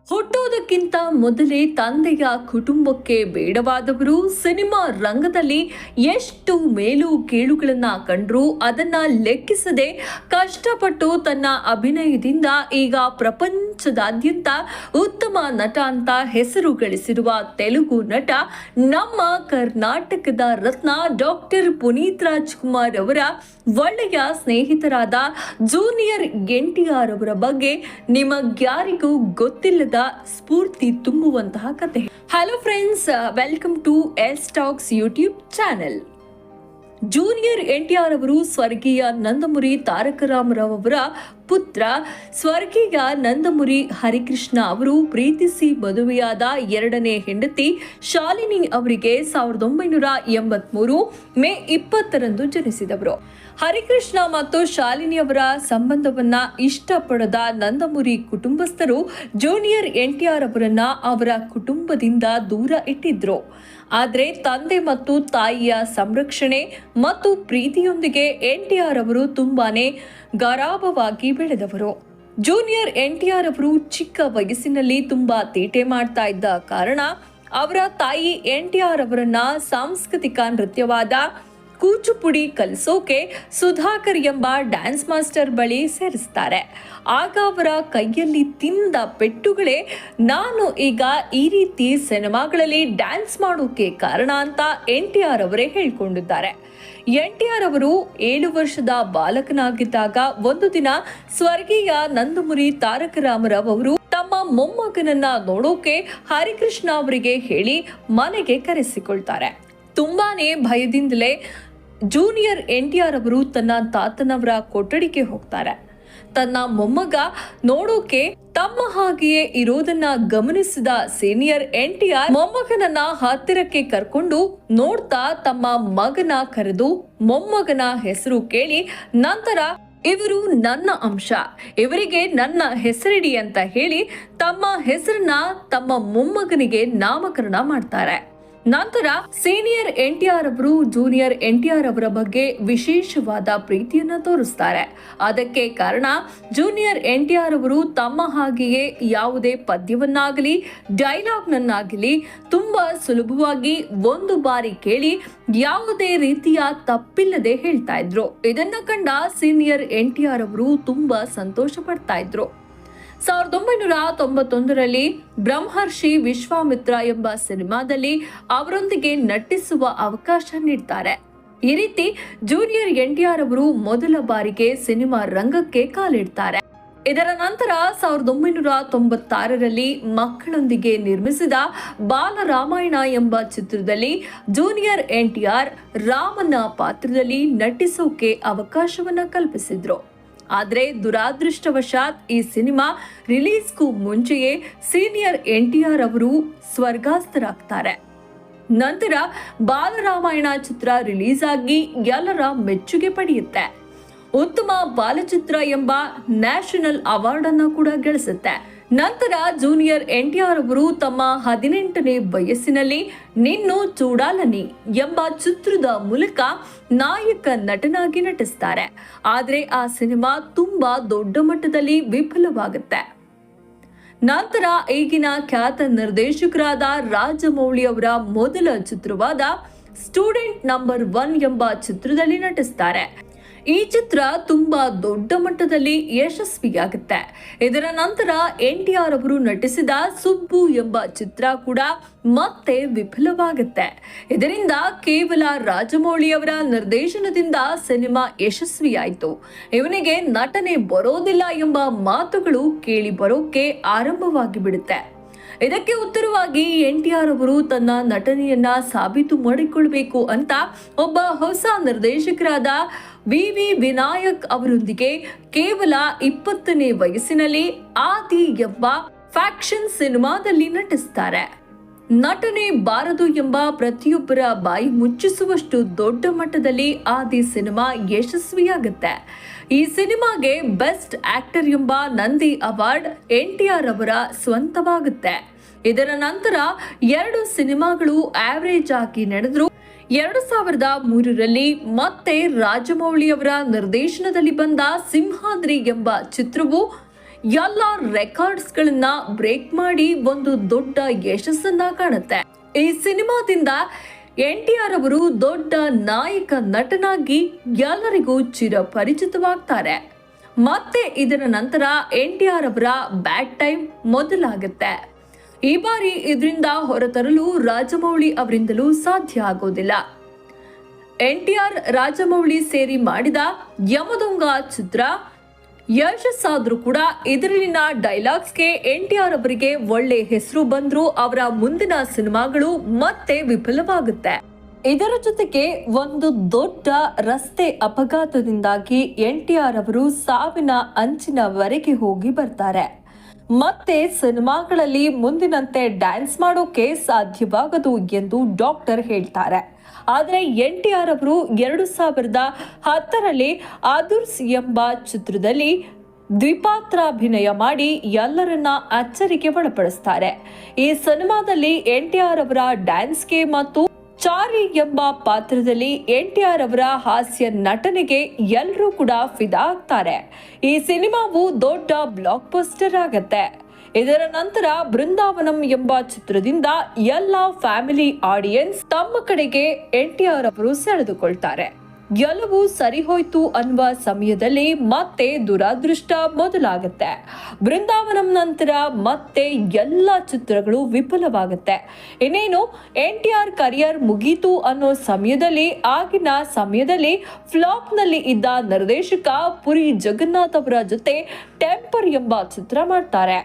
ಹುಟ್ಟುವುದಕ್ಕಿಂತ ಮೊದಲೇ ತಂದೆಯ ಕುಟುಂಬಕ್ಕೆ ಬೇಡವಾದವರು ಸಿನಿಮಾ ರಂಗದಲ್ಲಿ ಎಷ್ಟು ಮೇಲು ಕೀಳುಗಳನ್ನ ಕಂಡ್ರು ಅದನ್ನ ಲೆಕ್ಕಿಸದೆ ಕಷ್ಟಪಟ್ಟು ತನ್ನ ಅಭಿನಯದಿಂದ ಈಗ ಪ್ರಪಂಚದಾದ್ಯಂತ ಉತ್ತಮ ನಟ ಅಂತ ಹೆಸರು ಗಳಿಸಿರುವ ತೆಲುಗು ನಟ ನಮ್ಮ ಕರ್ನಾಟಕದ ರತ್ನ ಡಾಕ್ಟರ್ ಪುನೀತ್ ರಾಜ್ಕುಮಾರ್ ಅವರ ಒಳ್ಳೆಯ ಸ್ನೇಹಿತರಾದ ಜೂನಿಯರ್ ಎನ್ಟಿಆರ್ ಅವರ ಬಗ್ಗೆ ನಿಮಗ್ಯಾರಿಗೂ ಗೊತ್ತಿಲ್ಲದ ಸ್ಫೂರ್ತಿ ತುಂಬುವಂತಹ ಕತೆ. Hello friends, welcome to S talks YouTube channel. Junior NTR ಅವರು ಸ್ವರ್ಗೀಯ ನಂದಮುರಿ ತಾರಕ ರಾಮರಾವ್ ಅವರ ಪುತ್ರ ಸ್ವರ್ಗೀಯ ನಂದಮುರಿ ಹರಿಕೃಷ್ಣ ಅವರು ಪ್ರೀತಿಸಿ ಮದುವೆಯಾದ ಎರಡನೇ ಹೆಂಡತಿ ಶಾಲಿನಿ ಅವರಿಗೆ 1983 ಮೇ 20ರಂದು ಜನಿಸಿದವರು. ಹರಿಕೃಷ್ಣ ಮತ್ತು ಶಾಲಿನಿ ಅವರ ಸಂಬಂಧವನ್ನ ಇಷ್ಟಪಡದ ನಂದಮುರಿ ಕುಟುಂಬಸ್ಥರು ಜೂನಿಯರ್ ಎನ್ಟಿಆರ್ ಅವರನ್ನ ಅವರ ಕುಟುಂಬದಿಂದ ದೂರ ಇಟ್ಟಿದ್ರು. ಆದರೆ ತಂದೆ ಮತ್ತು ತಾಯಿಯ ಸಂರಕ್ಷಣೆ ಮತ್ತು ಪ್ರೀತಿಯೊಂದಿಗೆ ಎನ್ಟಿಆರ್ ಅವರು ತುಂಬಾನೇ ಗಾರಾಭವಾಗಿ ಬೆಳೆದವರು. ಜೂನಿಯರ್ ಎನ್ಟಿಆರ್ ಅವರು ಚಿಕ್ಕ ವಯಸ್ಸಿನಲ್ಲಿ ತುಂಬಾ ತೀಟೆ ಮಾಡ್ತಾ ಇದ್ದ ಕಾರಣ ಅವರ ತಾಯಿ ಎನ್ಟಿಆರ್ ಅವರನ್ನ ಸಾಂಸ್ಕೃತಿಕ ನೃತ್ಯವಾದ ಕೂಚುಪುಡಿ ಕಲಿಸೋಕೆ ಸುಧಾಕರ್ ಎಂಬ ಡ್ಯಾನ್ಸ್ ಮಾಸ್ಟರ್ ಬಳಿ ಸೇರಿಸ್ತಾರೆ. ಆಗ ಅವರ ಕೈಯಲ್ಲಿ ತಿಂದ ಪೆಟ್ಟುಗಳೇ ನಾನು ಈಗ ಈ ರೀತಿ ಸಿನಿಮಾಗಳಲ್ಲಿ ಡ್ಯಾನ್ಸ್ ಮಾಡೋಕೆ ಕಾರಣ ಅಂತ ಎನ್ಟಿಆರ್ ಅವರೇ ಹೇಳ್ಕೊಂಡಿದ್ದಾರೆ. ಎನ್ಟಿಆರ್ ಅವರು 7 ವರ್ಷದ ಬಾಲಕನಾಗಿದ್ದಾಗ ಒಂದು ದಿನ ಸ್ವರ್ಗೀಯ ನಂದಮುರಿ ತಾರಕ ರಾಮರಾವ್ ಅವರು ತಮ್ಮ ಮೊಮ್ಮಗನನ್ನ ನೋಡೋಕೆ ಹರಿಕೃಷ್ಣ ಅವರಿಗೆ ಹೇಳಿ ಮನೆಗೆ ಕರೆಸಿಕೊಳ್ತಾರೆ. ತುಂಬಾನೇ ಭಯದಿಂದಲೇ ಜೂನಿಯರ್ ಎನ್ಟಿಆರ್ ಅವರು ತನ್ನ ತಾತನವರ ಕೊಠಡಿಗೆ ಹೋಗ್ತಾರೆ. ತನ್ನ ಮೊಮ್ಮಗ ನೋಡೋಕೆ ತಮ್ಮ ಹಾಗೆಯೇ ಇರೋದನ್ನ ಗಮನಿಸಿದ ಸೀನಿಯರ್ ಎನ್ಟಿಆರ್ ಮೊಮ್ಮಗನನ್ನ ಹತ್ತಿರಕ್ಕೆ ಕರ್ಕೊಂಡು ನೋಡ್ತಾ ತಮ್ಮ ಮಗನ ಕರೆದು ಮೊಮ್ಮಗನ ಹೆಸರು ಕೇಳಿ ನಂತರ ಇವರು ನನ್ನ ಅಂಶ, ಇವರಿಗೆ ನನ್ನ ಹೆಸರಿಡಿ ಅಂತ ಹೇಳಿ ತಮ್ಮ ಹೆಸರನ್ನ ತಮ್ಮ ಮೊಮ್ಮಗನಿಗೆ ನಾಮಕರಣ ಮಾಡ್ತಾರೆ. ನಂತರ ಸೀನಿಯರ್ ಎನ್ಟಿಆರ್ ಅವರು ಜೂನಿಯರ್ ಎನ್ಟಿಆರ್ ಅವರ ಬಗ್ಗೆ ವಿಶೇಷವಾದ ಪ್ರೀತಿಯನ್ನ ತೋರಿಸ್ತಾರೆ. ಅದಕ್ಕೆ ಕಾರಣ ಜೂನಿಯರ್ ಎನ್ಟಿಆರ್ ಅವರು ತಮ್ಮ ಹಾಗೆಯೇ ಯಾವುದೇ ಪದ್ಯವನ್ನಾಗಲಿ ಡೈಲಾಗ್ನನ್ನಾಗಲಿ ತುಂಬಾ ಸುಲಭವಾಗಿ ಒಂದು ಬಾರಿ ಕೇಳಿ ಯಾವುದೇ ರೀತಿಯ ತಪ್ಪಿಲ್ಲದೆ ಹೇಳ್ತಾ ಇದ್ರು. ಇದನ್ನ ಕಂಡ ಸೀನಿಯರ್ ಎನ್ಟಿಆರ್ ಅವರು ತುಂಬಾ ಸಂತೋಷ ಪಡ್ತಾ ಇದ್ರು. 1991ರಲ್ಲಿ ಬ್ರಹ್ಮರ್ಷಿ ವಿಶ್ವಾಮಿತ್ರ ಎಂಬ ಸಿನಿಮಾದಲ್ಲಿ ಅವರೊಂದಿಗೆ ನಟಿಸುವ ಅವಕಾಶ ನೀಡ್ತಾರೆ. ಈ ರೀತಿ ಜೂನಿಯರ್ ಎನ್ಟಿಆರ್ ಅವರು ಮೊದಲ ಬಾರಿಗೆ ಸಿನಿಮಾ ರಂಗಕ್ಕೆ ಕಾಲಿಡ್ತಾರೆ. ಇದರ ನಂತರ 1996ರಲ್ಲಿ ಮಕ್ಕಳೊಂದಿಗೆ ನಿರ್ಮಿಸಿದ ಬಾಲರಾಮಾಯಣ ಎಂಬ ಚಿತ್ರದಲ್ಲಿ ಜೂನಿಯರ್ ಎನ್ಟಿಆರ್ ರಾಮನ ಪಾತ್ರದಲ್ಲಿ ನಟಿಸೋಕೆ ಅವಕಾಶವನ್ನ ಕಲ್ಪಿಸಿದ್ರು. ಆದರೆ ದುರಾದೃಷ್ಟವಶಾತ್ ಈ ಸಿನಿಮಾ ರಿಲೀಸ್ಗೂ ಮುಂಚೆಯೇ ಸೀನಿಯರ್ ಎನ್ಟಿಆರ್ ಅವರು ಸ್ವರ್ಗಾಸ್ಥರಾಗ್ತಾರೆ. ನಂತರ ಬಾಲರಾಮಾಯಣ ಚಿತ್ರ ರಿಲೀಸ್ ಆಗಿ ಎಲ್ಲರ ಮೆಚ್ಚುಗೆ ಪಡೆಯುತ್ತೆ. ಉತ್ತಮ ಬಾಲಚಿತ್ರ ಎಂಬ ನ್ಯಾಷನಲ್ ಅವಾರ್ಡ್ ಅನ್ನು ಕೂಡ ಗಳಿಸುತ್ತೆ. ನಂತರ ಜೂನಿಯರ್ ಎನ್ಟಿಆರ್ ಅವರು ತಮ್ಮ 18ನೇ ವಯಸ್ಸಿನಲ್ಲಿ ನಿನ್ನು ಚೂಡಾಲನಿ ಎಂಬ ಚಿತ್ರದ ಮೂಲಕ ನಾಯಕ ನಟನಾಗಿ ನಟಿಸ್ತಾರೆ. ಆದರೆ ಆ ಸಿನಿಮಾ ತುಂಬಾ ದೊಡ್ಡ ಮಟ್ಟದಲ್ಲಿ ವಿಫಲವಾಗುತ್ತೆ. ನಂತರ ಈಗಿನ ಖ್ಯಾತ ನಿರ್ದೇಶಕರಾದ ರಾಜಮೌಳಿ ಅವರ ಮೊದಲ ಚಿತ್ರವಾದ ಸ್ಟೂಡೆಂಟ್ ನಂಬರ್ 1 ಎಂಬ ಚಿತ್ರದಲ್ಲಿ ನಟಿಸ್ತಾರೆ. ಈ ಚಿತ್ರ ತುಂಬಾ ದೊಡ್ಡ ಮಟ್ಟದಲ್ಲಿ ಯಶಸ್ವಿಯಾಗುತ್ತೆ. ಇದರ ನಂತರ ಎನ್ಟಿಆರ್ ಅವರು ನಟಿಸಿದ ಸುಬ್ಬು ಎಂಬ ಚಿತ್ರ ಕೂಡ ಮತ್ತೆ ವಿಫಲವಾಗುತ್ತೆ. ಇದರಿಂದ ಕೇವಲ ರಾಜಮೌಳಿ ಅವರ ನಿರ್ದೇಶನದಿಂದ ಸಿನಿಮಾ ಯಶಸ್ವಿಯಾಯಿತು, ಇವನಿಗೆ ನಟನೆ ಬರೋದಿಲ್ಲ ಎಂಬ ಮಾತುಗಳು ಕೇಳಿ ಬರೋಕೆ ಆರಂಭವಾಗಿ ಬಿಡುತ್ತೆ. ಇದಕ್ಕೆ ಉತ್ತರವಾಗಿ ಎನ್ಟಿಆರ್ ಅವರು ತನ್ನ ನಟನೆಯನ್ನ ಸಾಬೀತು ಮಾಡಿಕೊಳ್ಬೇಕು ಅಂತ ಒಬ್ಬ ಹೊಸ ನಿರ್ದೇಶಕರಾದ ವಿ ವಿನಾಯಕ್ ಅವರೊಂದಿಗೆ ಕೇವಲ 20ನೇ ವಯಸ್ಸಿನಲ್ಲಿ ಆದಿ ಎಂಬ ಫ್ಯಾಕ್ಷನ್ ಸಿನಿಮಾದಲ್ಲಿ ನಟಿಸ್ತಾರೆ. ನಟನೆ ಬಾರದು ಎಂಬ ಪ್ರತಿಯೊಬ್ಬರ ಬಾಯಿ ಮುಚ್ಚಿಸುವಷ್ಟು ದೊಡ್ಡ ಮಟ್ಟದಲ್ಲಿ ಆದಿ ಸಿನಿಮಾ ಯಶಸ್ವಿಯಾಗುತ್ತೆ. ಈ ಸಿನಿಮಾಗೆ ಬೆಸ್ಟ್ ಆಕ್ಟರ್ ಎಂಬ ನಂದಿ ಅವಾರ್ಡ್ ಎನ್ಟಿಆರ್ ಅವರ ಸ್ವಂತವಾಗುತ್ತೆ. ಇದರ ನಂತರ 2 ಸಿನಿಮಾಗಳು ಆವರೇಜ್ ಆಗಿ ನಡೆದ್ರು. 2003ರಲ್ಲಿ ಮತ್ತೆ ರಾಜಮೌಳಿ ಅವರ ನಿರ್ದೇಶನದಲ್ಲಿ ಬಂದ ಸಿಂಹಾದ್ರಿ ಎಂಬ ಚಿತ್ರವು ಎಲ್ಲ ರೆಕಾರ್ಡ್ಸ್ ಗಳನ್ನ ಬ್ರೇಕ್ ಮಾಡಿ ಒಂದು ದೊಡ್ಡ ಯಶಸ್ಸನ್ನ ಕಾಣುತ್ತೆ. ಈ ಸಿನಿಮಾದಿಂದ NTR ಅವರು ದೊಡ್ಡ ನಾಯಕ ನಟನಾಗಿ ಎಲ್ಲರಿಗೂ ಚಿರಪರಿಚಿತವಾಗ್ತಾರೆ. ಮತ್ತೆ ಇದರ ನಂತರ NTR ಅವರ ಬ್ಯಾಡ್ ಟೈಮ್ ಮೊದಲಾಗುತ್ತೆ. ಈ ಬಾರಿ ಇದರಿಂದ ಹೊರತರಲು ರಾಜಮೌಳಿ ಅವರಿಂದಲೂ ಸಾಧ್ಯ ಆಗೋದಿಲ್ಲ. NTR ರಾಜಮೌಳಿ ಸೇರಿ ಮಾಡಿದ ಯಮದೊಂಗ ಚಿತ್ರ ಯಶಸ್ಸಾದ್ರೂ ಕೂಡ ಇದರಲ್ಲಿನ ಡೈಲಾಗ್ಸ್ಗೆ NTR ಅವರಿಗೆ ಒಳ್ಳೆ ಹೆಸರು ಬಂದ್ರು ಅವರ ಮುಂದಿನ ಸಿನಿಮಾಗಳು ಮತ್ತೆ ವಿಫಲವಾಗುತ್ತೆ. ಇದರ ಜೊತೆಗೆ ಒಂದು ದೊಡ್ಡ ರಸ್ತೆ ಅಪಘಾತದಿಂದಾಗಿ NTR ಅವರು ಸಾವಿನ ಅಂಚಿನವರೆಗೆ ಹೋಗಿ ಬರ್ತಾರೆ. ಮತ್ತೆ ಸಿನಿಮಾಗಳಲ್ಲಿ ಮುಂದಿನಂತೆ ಡ್ಯಾನ್ಸ್ ಮಾಡೋಕೆ ಸಾಧ್ಯವಾಗದು ಎಂದು ಡಾಕ್ಟರ್ ಹೇಳ್ತಾರೆ. ಆದರೆ NTR ಅವರು 2010ರಲ್ಲಿ ಆದುರ್ಸ್ ಎಂಬ ಚಿತ್ರದಲ್ಲಿ ದ್ವಿಪಾತ್ರಾಭಿನಯ ಮಾಡಿ ಎಲ್ಲರನ್ನ ಅಚ್ಚರಿಗೆ ಒಳಪಡಿಸ್ತಾರೆ. ಈ ಸಿನಿಮಾದಲ್ಲಿ NTR ಅವರ ಡ್ಯಾನ್ಸ್ಗೆ ಮತ್ತು ಚಾರಿ ಎಂಬ ಪಾತ್ರದಲ್ಲಿ NTR ಅವರ ಹಾಸ್ಯ ನಟನೆಗೆ ಎಲ್ಲರೂ ಕೂಡ ಫಿದಾ ಆಗ್ತಾರೆ. ಈ ಸಿನಿಮಾವು ದೊಡ್ಡ ಬ್ಲಾಕ್ ಬಸ್ಟರ್ ಆಗತ್ತೆ. ಇದರ ನಂತರ ಬೃಂದಾವನಂ ಎಂಬ ಚಿತ್ರದಿಂದ ಎಲ್ಲ ಫ್ಯಾಮಿಲಿ ಆಡಿಯನ್ಸ್ ತಮ್ಮ ಕಡೆಗೆ NTR ಅವರು ಸೆಳೆದುಕೊಳ್ತಾರೆ. ಎಲ್ಲವೂ ಸರಿ ಹೋಯ್ತು ಅನ್ನುವ ಸಮಯದಲ್ಲಿ ಮತ್ತೆ ದುರಾದೃಷ್ಟ ಮೊದಲಾಗುತ್ತೆ. ಬೃಂದಾವನಂ ನಂತರ ಮತ್ತೆ ಎಲ್ಲ ಚಿತ್ರಗಳು ವಿಫಲವಾಗುತ್ತೆ. ಇನ್ನೇನು NTR ಕರಿಯರ್ ಮುಗೀತು ಅನ್ನೋ ಆಗಿನ ಸಮಯದಲ್ಲಿ ಫ್ಲಾಪ್ ನಲ್ಲಿ ಇದ್ದ ನಿರ್ದೇಶಕ ಪುರಿ ಜಗನ್ನಾಥ್ ಅವರ ಜೊತೆ ಟೆಂಪರ್ ಎಂಬ ಚಿತ್ರ ಮಾಡ್ತಾರೆ.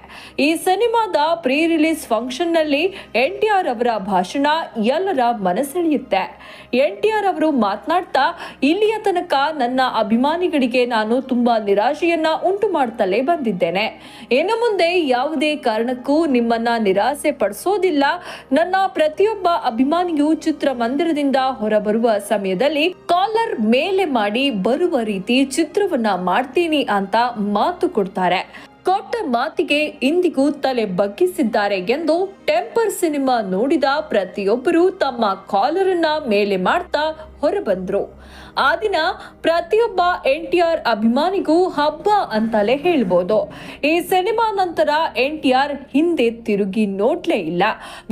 ಈ ಸಿನಿಮಾದ ಪ್ರೀ ರಿಲೀಸ್ ಫಂಕ್ಷನ್ ನಲ್ಲಿ NTR ಅವರ ಭಾಷಣ ಎಲ್ಲರ ಮನಸೆಳೆಯುತ್ತೆ. NTR ಅವರು ಮಾತನಾಡ್ತಾ, ಇಲ್ಲಿಯ ತನಕ ನನ್ನ ಅಭಿಮಾನಿಗಳಿಗೆ ನಾನು ತುಂಬಾ ನಿರಾಶೆಯನ್ನ ಉಂಟು ಮಾಡ್ತಲೇ ಬಂದಿದ್ದೇನೆ. ಇನ್ನು ಮುಂದೆ ಯಾವುದೇ ಕಾರಣಕ್ಕೂ ನಿಮ್ಮನ್ನ ನಿರಾಸೆ ಪಡಿಸೋದಿಲ್ಲ. ನನ್ನ ಪ್ರತಿಯೊಬ್ಬ ಅಭಿಮಾನಿಯು ಚಿತ್ರಮಂದಿರದಿಂದ ಹೊರಬರುವ ಸಮಯದಲ್ಲಿ ಕಾಲರ್ ಮೇಲೆ ಮಾಡಿ ಬರುವ ರೀತಿ ಚಿತ್ರವನ್ನ ಮಾಡ್ತೀನಿ ಅಂತ ಮಾತು ಕೊಡ್ತಾರೆ. ಕೊಟ್ಟ ಮಾತಿಗೆ ಇಂದಿಗೂ ತಲೆ ಬಗ್ಗಿಸಿದ್ದಾರೆ ಎಂದು ಟೆಂಪರ್ ಸಿನಿಮಾ ನೋಡಿದ ಪ್ರತಿಯೊಬ್ಬರು ತಮ್ಮ ಕಾಲರನ್ನ ಮೇಲೆ ಮಾಡ್ತಾ ಹೊರಬಂದ್ರು. ಆ ದಿನ ಪ್ರತಿಯೊಬ್ಬ NTR ಅಭಿಮಾನಿಗೂ ಹಬ್ಬ ಅಂತಲೇ ಹೇಳ್ಬೋದು. ಈ ಸಿನಿಮಾ ನಂತರ NTR ಹಿಂದೆ ತಿರುಗಿ ನೋಡ್ಲೇ ಇಲ್ಲ.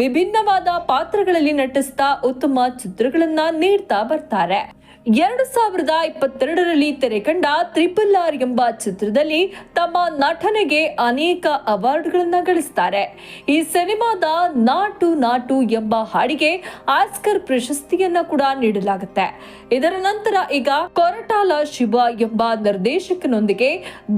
ವಿಭಿನ್ನವಾದ ಪಾತ್ರಗಳಲ್ಲಿ ನಟಿಸ್ತಾ ಉತ್ತಮ ಚಿತ್ರಗಳನ್ನ ನೀಡ್ತಾ ಬರ್ತಾರೆ. 2022ರಲ್ಲಿ ತೆರೆಕಂಡ RRR ಎಂಬ ಚಿತ್ರದಲ್ಲಿ ತಮ್ಮ ನಟನೆಗೆ ಅನೇಕ ಅವಾರ್ಡ್ಗಳನ್ನ ಗಳಿಸ್ತಾರೆ. ಈ ಸಿನಿಮಾದ ನಾಟು ನಾಟು ಎಂಬ ಹಾಡಿಗೆ ಆಸ್ಕರ್ ಪ್ರಶಸ್ತಿಯನ್ನ ಕೂಡ ನೀಡಲಾಗುತ್ತೆ. ಇದರ ನಂತರ ಈಗ ಕೊರಟಾಲ ಶಿವ ಎಂಬ ನಿರ್ದೇಶಕನೊಂದಿಗೆ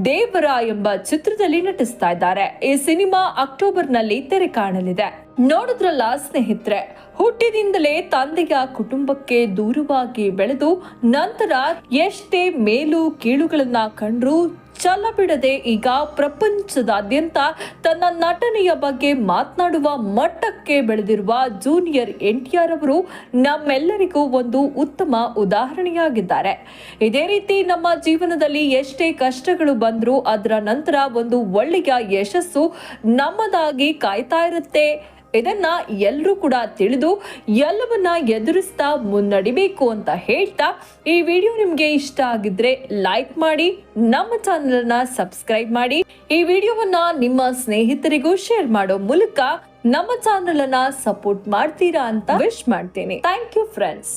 ದೇವರ ಎಂಬ ಚಿತ್ರದಲ್ಲಿ ನಟಿಸ್ತಾ ಇದ್ದಾರೆ. ಈ ಸಿನಿಮಾ ಅಕ್ಟೋಬರ್ನಲ್ಲಿ ತೆರೆ ಕಾಣಲಿದೆ. ನೋಡಿದ್ರಲ್ಲ ಸ್ನೇಹಿತರೆ, ಹುಟ್ಟಿನಿಂದಲೇ ತಂದೆಯ ಕುಟುಂಬಕ್ಕೆ ದೂರವಾಗಿ ಬೆಳೆದು ನಂತರ ಎಷ್ಟೇ ಮೇಲು ಕೀಳುಗಳನ್ನ ಕಂಡ್ರೂ ಛಲ ಬಿಡದೆ ಈಗ ಪ್ರಪಂಚದಾದ್ಯಂತ ತನ್ನ ನಟನೆಯ ಬಗ್ಗೆ ಮಾತನಾಡುವ ಮಟ್ಟಕ್ಕೆ ಬೆಳೆದಿರುವ ಜೂನಿಯರ್ NTR ಅವರು ನಮ್ಮೆಲ್ಲರಿಗೂ ಒಂದು ಉತ್ತಮ ಉದಾಹರಣೆಯಾಗಿದ್ದಾರೆ. ಇದೇ ರೀತಿ ನಮ್ಮ ಜೀವನದಲ್ಲಿ ಎಷ್ಟೇ ಕಷ್ಟಗಳು ಬಂದರೂ ಅದರ ನಂತರ ಒಂದು ಒಳ್ಳೆಯ ಯಶಸ್ಸು ನಮ್ಮದಾಗಿ ಕಾಯ್ತಾ ಇರುತ್ತೆ. ಇದನ್ನ ಎಲ್ಲರೂ ಕೂಡ ತಿಳಿದು ಎಲ್ಲವನ್ನ ಎದುರಿಸ್ತಾ ಮುನ್ನಡಿಬೇಕು ಅಂತ ಹೇಳ್ತಾ, ಈ ವಿಡಿಯೋ ನಿಮ್ಗೆ ಇಷ್ಟ ಆಗಿದ್ರೆ ಲೈಕ್ ಮಾಡಿ, ನಮ್ಮ ಚಾನೆಲ್ ಅನ್ನ ಸಬ್ಸ್ಕ್ರೈಬ್ ಮಾಡಿ, ಈ ವಿಡಿಯೋವನ್ನ ನಿಮ್ಮ ಸ್ನೇಹಿತರಿಗೂ ಶೇರ್ ಮಾಡೋ ಮೂಲಕ ನಮ್ಮ ಚಾನೆಲ್ ಅನ್ನ ಸಪೋರ್ಟ್ ಮಾಡ್ತೀರಾ ಅಂತ ವಿಶ್ ಮಾಡ್ತೀನಿ. Thank you friends.